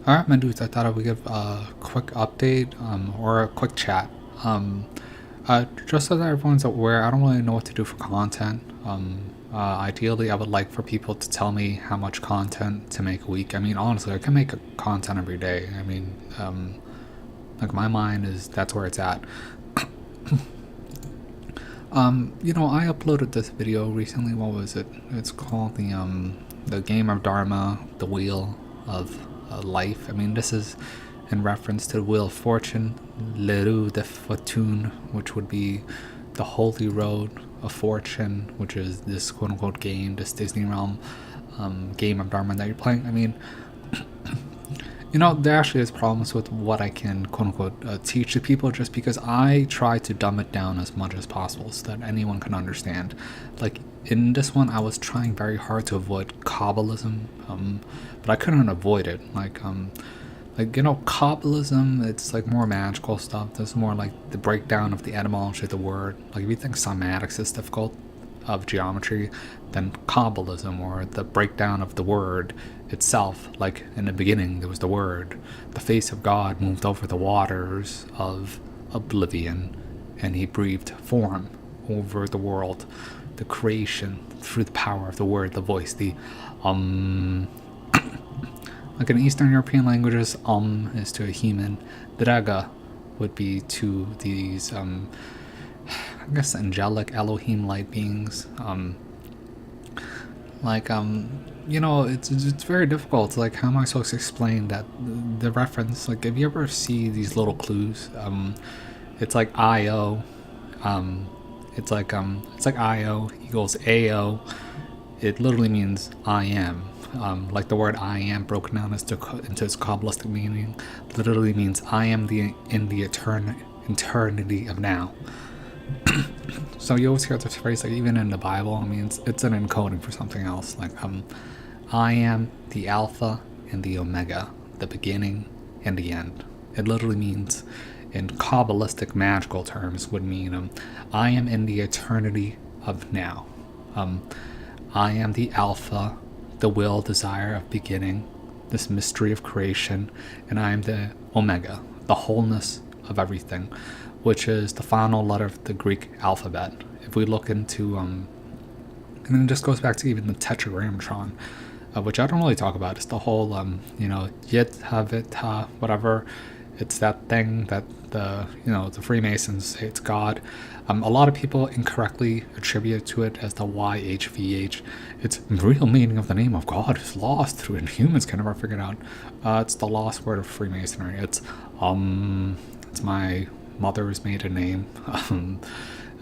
Alright, my dudes, I thought I would give a quick update or a quick chat. Just so that everyone's aware, I don't really know what to do for content. Ideally, I would like for people to tell me how much content to make a week. I mean, honestly, I can make a content every day. I mean, like my mind is that's where it's at. I uploaded this video recently. What was it? It's called the Game of Dharma, the Wheel of Life. I mean, this is in reference to the Wheel of Fortune, Le Roue de Fortune, which would be the Holy Road of Fortune, which is this quote unquote game, this Disney realm game of Dharma that you're playing. I mean, there actually is problems with what I can quote unquote teach to people just because I try to dumb it down as much as possible so that anyone can understand. Like in this one, I was trying very hard to avoid Kabbalism, but I couldn't avoid it. Kabbalism, it's like more magical stuff. There's more like the breakdown of the etymology of the word. Like if you think cymatics is difficult of geometry, then Kabbalism, or the breakdown of the word itself, like in the beginning there was the word, the face of God moved over the waters of oblivion, and he breathed form over the world, the creation through the power of the word, the voice, the like in Eastern European languages, is to a human, draga would be to these I guess angelic Elohim light beings. It's very difficult. Like, how am I supposed to explain that the reference? Like, if you ever see these little clues, it's like IO, it's like IO equals AO. It literally means I am. Like the word I am broken down into its Kabbalistic meaning, literally means I am in the eternity of now. So you always hear this phrase, like even in the Bible, I mean, it's an encoding for something else. Like, I am the Alpha and the Omega, the beginning and the end. It literally means, in Kabbalistic magical terms, would mean, I am in the eternity of now. I am the Alpha, the will, desire of beginning, this mystery of creation, and I am the Omega, the wholeness of everything, which is the final letter of the Greek alphabet. If we look into, and then it just goes back to even the Tetragrammaton, which I don't really talk about. It's the whole, Yit Havit Ha, whatever. It's that thing that the Freemasons say it's God. A lot of people incorrectly attribute to it as the YHVH. Its real meaning of the name of God is lost through, and humans can never figure it out. It's the lost word of Freemasonry. It's my mother's maiden name.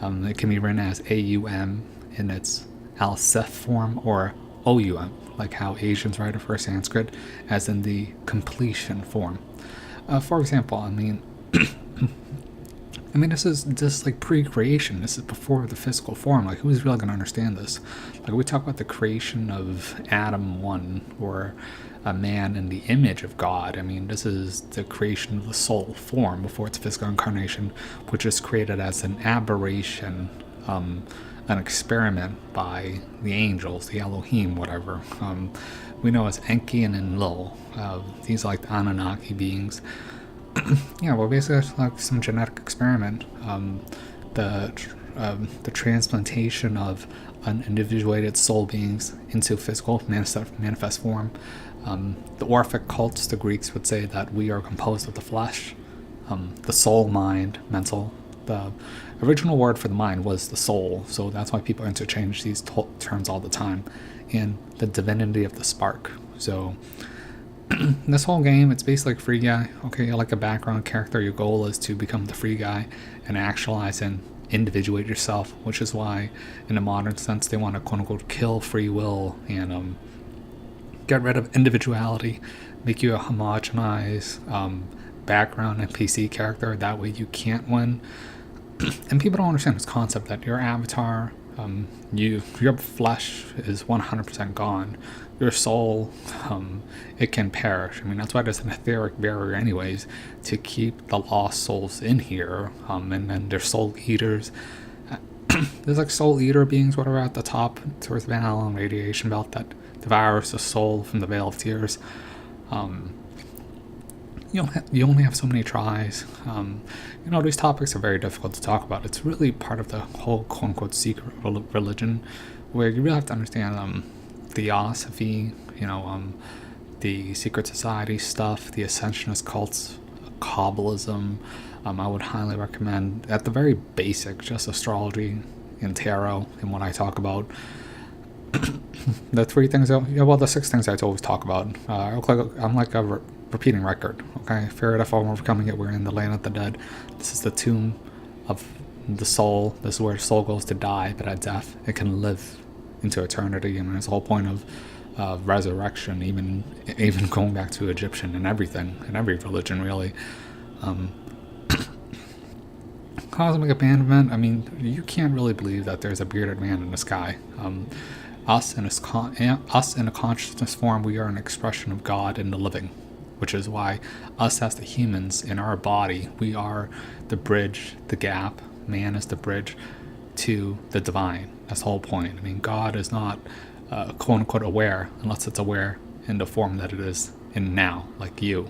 It can be written as AUM in its Alseth form, or OUM, like how Asians write it for Sanskrit, as in the completion form. For example, this is just like pre-creation. This is before the physical form. Like, who's really going to understand this? Like, we talk about the creation of Adam 1, or a man in the image of God. I mean, this is the creation of the soul form before its physical incarnation, which is created as an aberration, an experiment by the angels, the Elohim, whatever. We know as Enki and Enlil. These are like the Anunnaki beings. Yeah, well, basically it's like some genetic experiment. The transplantation of individuated soul beings into physical manifest form. The Orphic cults, the Greeks would say that we are composed of the flesh, the soul, mind, mental. The original word for the mind was the soul, so that's why people interchange these terms all the time. And the divinity of the spark. So this whole game, it's basically like Free Guy. Okay, you're like a background character. Your goal is to become the Free Guy and actualize and individuate yourself, which is why, in a modern sense, they want to quote unquote kill free will and get rid of individuality, make you a homogenized background NPC character. That way you can't win. And people don't understand this concept that your avatar, your flesh is 100% gone. Your soul, it can perish. I mean, that's why there's an etheric barrier anyways, to keep the lost souls in here. And then there's soul eaters. There's like soul eater beings, whatever, at the top towards the Van Allen radiation belt that devours the soul from the Veil of Tears. you only have so many tries. These topics are very difficult to talk about. It's really part of the whole quote unquote secret religion, where you really have to understand theosophy. The secret society stuff, the ascensionist cults, Kabbalism. I would highly recommend, at the very basic, just astrology and tarot and what I talk about. The the 6 things I always talk about. I'm like a repeating record. Okay, fear, death, overcoming it. We're in the land of the dead. This is the tomb of the soul. This is where the soul goes to die, but at death, it can live into eternity. And it's the whole point of resurrection, even going back to Egyptian and everything, in every religion, really. Cosmic abandonment. I mean, you can't really believe that there's a bearded man in the sky. Us in a consciousness form, we are an expression of God in the living, which is why us as the humans in our body, we are the bridge, the gap. Man is the bridge to the divine. That's the whole point. I mean, God is not quote unquote aware unless it's aware in the form that it is in now, like you.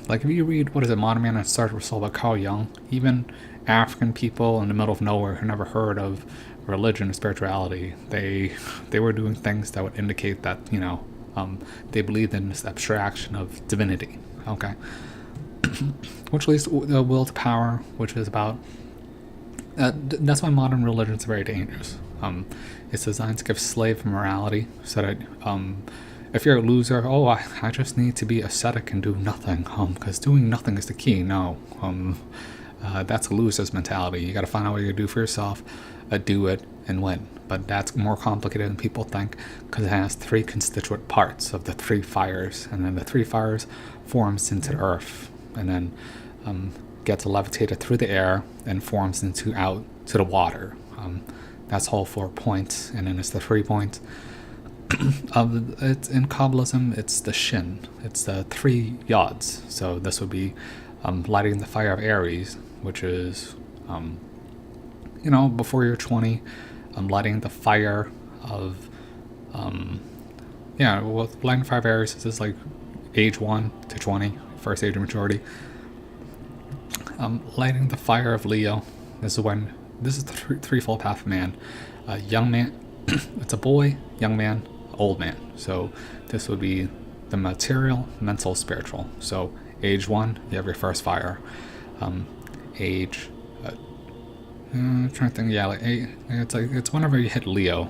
Like if you read, what is it, Modern Man and Started with Soul by Carl Jung, even African people in the middle of nowhere who never heard of religion or spirituality, they were doing things that would indicate that they believed in this abstraction of divinity. Okay, which leads to the will to power, which is about. That's why modern religion is very dangerous. It's designed to give slave morality, so that if you're a loser, I just need to be ascetic and do nothing, because doing nothing is the key. No, that's a loser's mentality. You got to find out what you do for yourself, do it, and win. But that's more complicated than people think, because it has 3 constituent parts of the 3 fires, and then the 3 fires forms into the earth, and then gets levitated through the air and forms out to the water. That's all 4 points, and then it's the 3 points. It's in Kabbalism, it's the Shin. It's the 3 yods. So this would be lighting the fire of Aries, which is, before you're 20, lighting the fire of, lighting the fire of Aries is like age 1 to 20, first age of maturity. Lighting the fire of Leo is when, this is the threefold path of man. Young man, it's a boy, young man, old man. So this would be the material, mental, spiritual. So age 1, you have your first fire. Age, I'm trying to think. Yeah, it's whenever you hit Leo.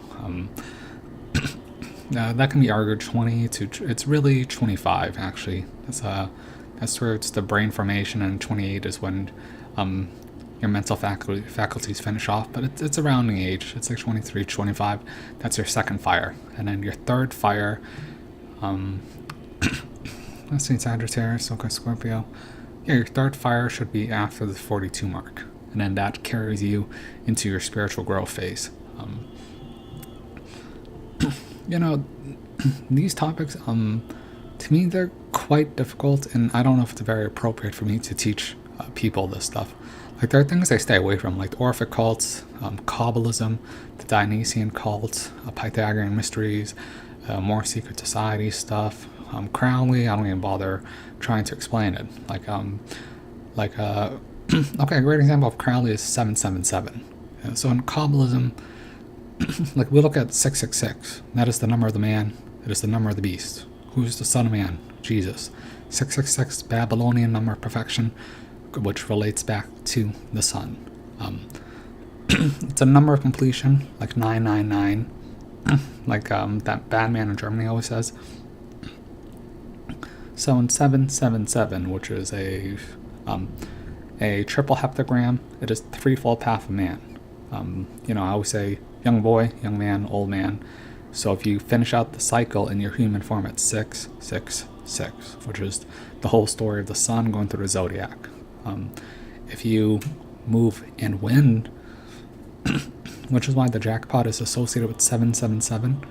That can be argued 20 to. It's really 25 actually. That's where it's the brain formation, and 28 is when your mental faculties finish off, but it's a rounding age. It's like 23, 25. That's your second fire. And then your third fire, let's see, Sagittarius, okay, Scorpio. Yeah, your third fire should be after the 42 mark. And then that carries you into your spiritual growth phase. These topics, to me, they're quite difficult, and I don't know if it's very appropriate for me to teach people this stuff. Like, there are things I stay away from, like the Orphic cults, Kabbalism, the Dionysian cult, Pythagorean mysteries, more secret society stuff. Crowley, I don't even bother trying to explain it. Okay, a great example of Crowley is 777. So in Kabbalism, like we look at 666. That is the number of the man. It is the number of the beast. Who is the son of man? Jesus. 666, Babylonian number of perfection, which relates back to the sun. It's a number of completion, like 999, like that bad man in Germany always says. So in 777, which is a triple heptagram, it is the threefold path of man. I always say young boy, young man, old man. So if you finish out the cycle in your human form at 666, which is the whole story of the sun going through the zodiac. If you move in wind, which is why the jackpot is associated with 777,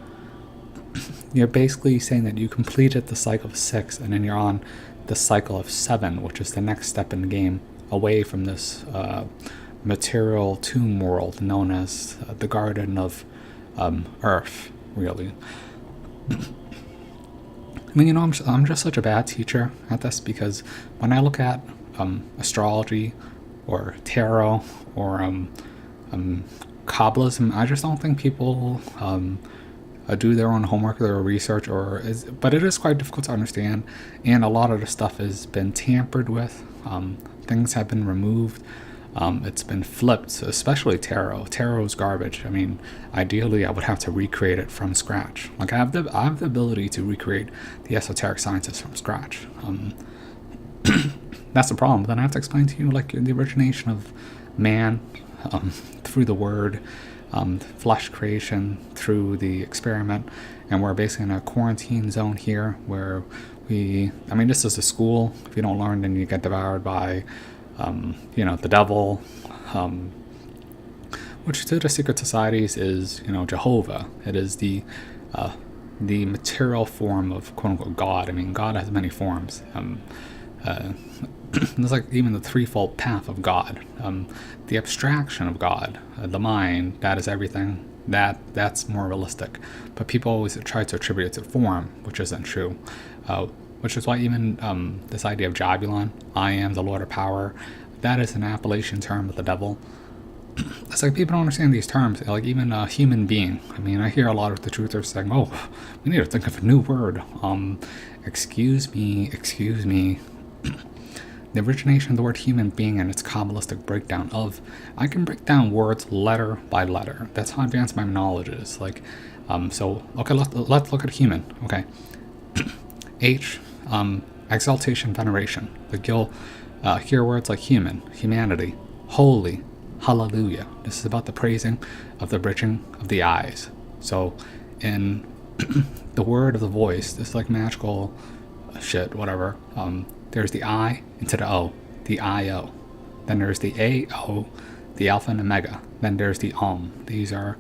you're basically saying that you completed the cycle of 6, and then you're on the cycle of 7, which is the next step in the game, away from this material tomb world known as the Garden of Earth, really. I mean, I'm just such a bad teacher at this because when I look at astrology or tarot or Kabbalism, I just don't think people do their own homework or their research, but it is quite difficult to understand, and a lot of the stuff has been tampered with. Things have been removed. It's been flipped, especially tarot. Tarot's garbage. I mean, ideally, I would have to recreate it from scratch. Like I have the ability to recreate the esoteric sciences from scratch. That's the problem. But then I have to explain to you like the origination of man through the word, flesh creation through the experiment, and we're basically in a quarantine zone here where this is a school. If you don't learn, then you get devoured by the devil, which to the secret societies is, Jehovah. It is the material form of quote unquote God. I mean, God has many forms. There's like even the threefold path of God, the abstraction of God, the mind. That is everything. That's more realistic. But people always try to attribute it to form, which isn't true. Which is why even this idea of Jabulon, I am the Lord of Power, that is an Appalachian term of the devil. It's like people don't understand these terms, like even a human being. I mean, I hear a lot of the truthers saying, oh, we need to think of a new word. Excuse me. The origination of the word human being and its Kabbalistic breakdown I can break down words letter by letter. That's how advanced my knowledge is. Like, okay, let's look at human, okay. H, exaltation, veneration. Like you'll hear words like human, humanity, holy, hallelujah. This is about the praising of the bridging of the eyes. So in the word of the voice, this is like magical shit, whatever. There's the I into the O, the I-O. Then there's the A-O, the Alpha and Omega. Then there's the These are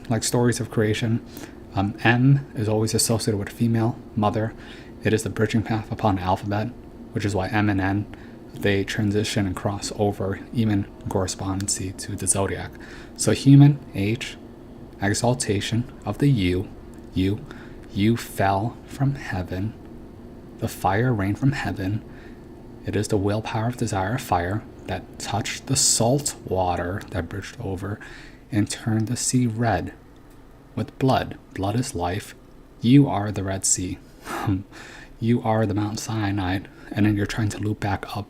like stories of creation. M is always associated with a female, mother. It is the bridging path upon the alphabet, which is why M and N, they transition and cross over, even in correspondency to the zodiac. So human, H, exaltation of the U, you fell from heaven, the fire rained from heaven. It is the willpower of desire of fire that touched the salt water that bridged over and turned the sea red with blood. Blood is life. You are the Red Sea. You are the Mount Sinai. And then you're trying to loop back up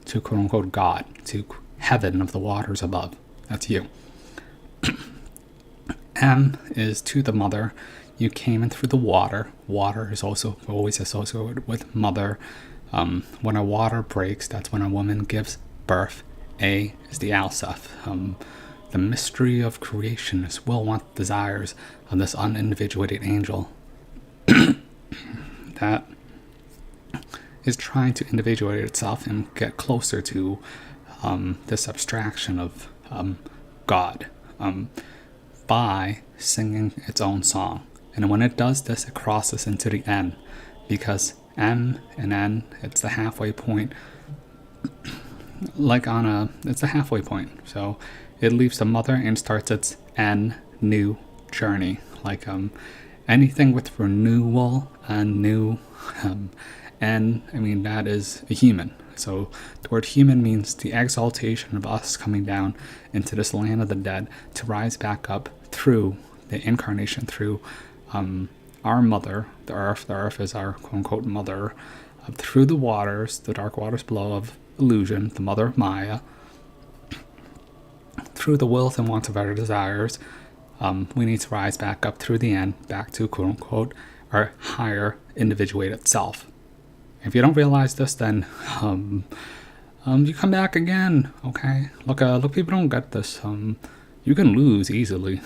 to quote unquote God, to heaven of the waters above. That's you. M is to the mother. You came in through the water. Water is also always associated with mother. When a water breaks, that's when a woman gives birth. A is the Alseph. The mystery of creation is will, want, desires of this unindividuated angel that is trying to individuate itself and get closer to this abstraction of God by singing its own song. And when it does this, it crosses into the N, because M and N, it's the halfway point. It's a halfway point. So it leaves the mother and starts its N new journey. Like anything with renewal and new N, I mean, that is a human. So the word human means the exaltation of us coming down into this land of the dead to rise back up through the incarnation, through our mother, the earth. The earth is our quote-unquote mother. Through the waters, the dark waters below of illusion, the mother of Maya. Through the wills and wants of our desires, we need to rise back up through the end, back to quote-unquote our higher individuated self. If you don't realize this, then you come back again, okay? Look, people don't get this. You can lose easily.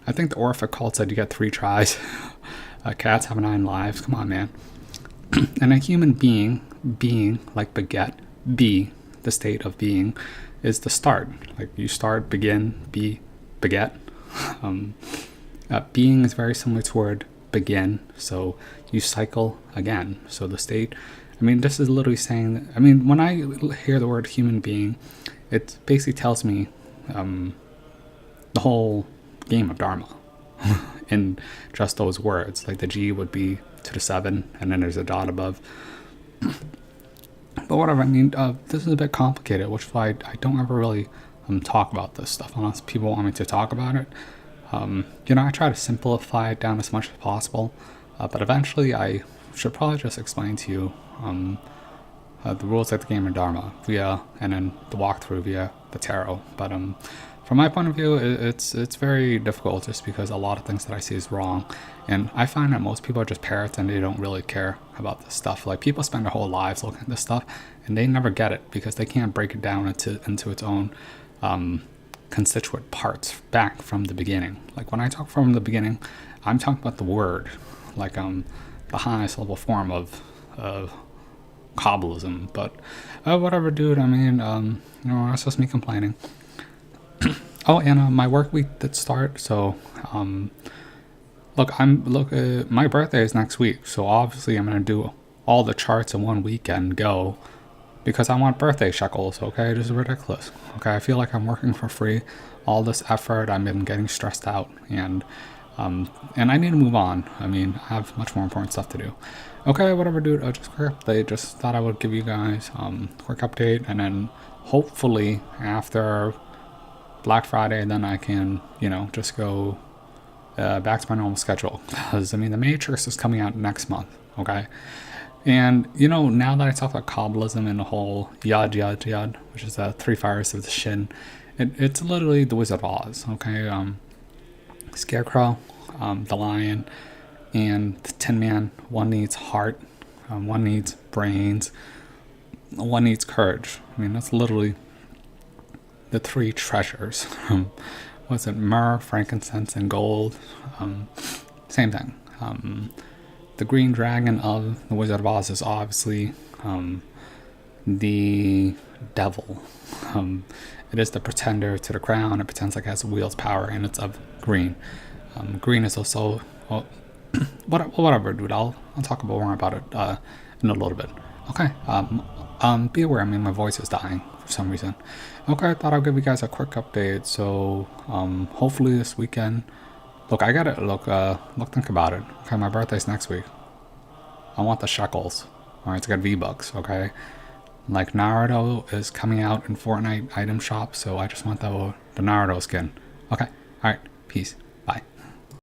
I think the Orphic cult said you get 3 tries. Cats have 9 lives. Come on, man. And a human being like beget, be, the state of being, is the start. Like you start, begin, be, beget. Being is very similar to word begin, so you cycle again. So the state, I mean, this is literally saying that, I mean, when I hear the word human being, it basically tells me the whole game of Dharma. in just those words. Like the G would be to the 7, and then there's a dot above. But whatever, I mean, this is a bit complicated, which is why I don't ever really talk about this stuff unless people want me to talk about it. I try to simplify it down as much as possible, but eventually I should probably just explain to you the rules of the game of Dharma and then the walkthrough via the tarot. But from my point of view, it's very difficult just because a lot of things that I see is wrong. And I find that most people are just parrots and they don't really care about this stuff. Like, people spend their whole lives looking at this stuff and they never get it because they can't break it down into its own constituent parts back from the beginning. Like, when I talk from the beginning, I'm talking about the word, like the highest level form of Kabbalism. But whatever, dude. I mean, that's just me complaining. Oh, and my work week did start. So, my birthday is next week. So obviously, I'm gonna do all the charts in one weekend go, because I want birthday shekels. Okay, this is ridiculous. Okay, I feel like I'm working for free. All this effort, I've been getting stressed out, and I need to move on. I mean, I have much more important stuff to do. Okay, whatever, dude. Just quick update. Just thought I would give you guys quick update, and then hopefully after Black Friday, then I can, just go back to my normal schedule. Because, I mean, The Matrix is coming out next month, okay? And, now that I talk about Kabbalism and the whole Yad Yad Yad, which is the 3 fires of the Shin, it's literally the Wizard of Oz, okay? Scarecrow, the Lion, and the Tin Man. One needs heart, one needs brains, one needs courage. I mean, that's literally the 3 treasures. Was it myrrh, frankincense, and gold? Same thing. The green dragon of the Wizard of Oz is obviously the devil. It is the pretender to the crown. It pretends like it has wields power, and it's of green. Green is also, whatever, dude. I'll talk more about it in a little bit. Okay. Be aware. I mean, my voice is dying for some reason. Okay, I thought I'll give you guys a quick update. So, hopefully this weekend. Look, I gotta think about it. Okay, my birthday's next week. I want the shekels. Alright, it's got V-Bucks, okay? Like, Naruto is coming out in Fortnite item shop, so I just want the Naruto skin. Okay, alright, peace.